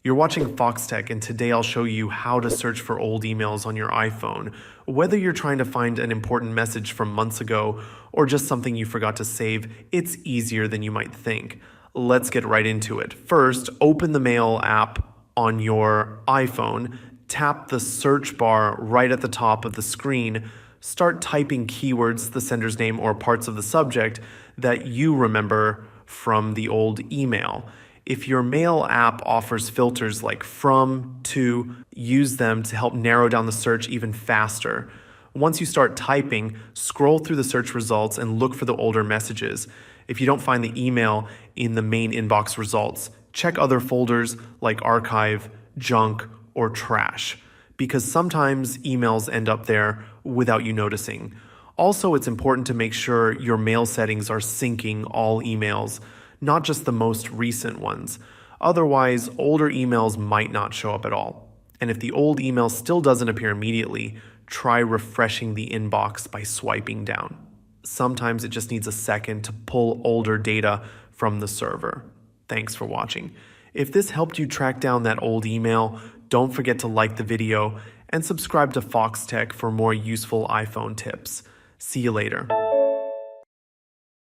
You're watching Foxtecc, and today I'll show you how to search for old emails on your iPhone. Whether you're trying to find an important message from months ago or just something you forgot to save, it's easier than you might think. Let's get right into it. First, open the Mail app on your iPhone, tap the search bar right at the top of the screen, start typing keywords, the sender's name, or parts of the subject that you remember from the old email. If your Mail app offers filters like from, to, use them to help narrow down the search even faster. Once you start typing, scroll through the search results and look for the older messages. If you don't find the email in the main inbox results, check other folders like archive, junk, or trash, because sometimes emails end up there without you noticing. Also, it's important to make sure your mail settings are syncing all emails, not just the most recent ones. Otherwise, older emails might not show up at all. And if the old email still doesn't appear immediately, try refreshing the inbox by swiping down. Sometimes it just needs a second to pull older data from the server. Thanks for watching. If this helped you track down that old email, don't forget to like the video and subscribe to Foxtecc for more useful iPhone tips. See you later.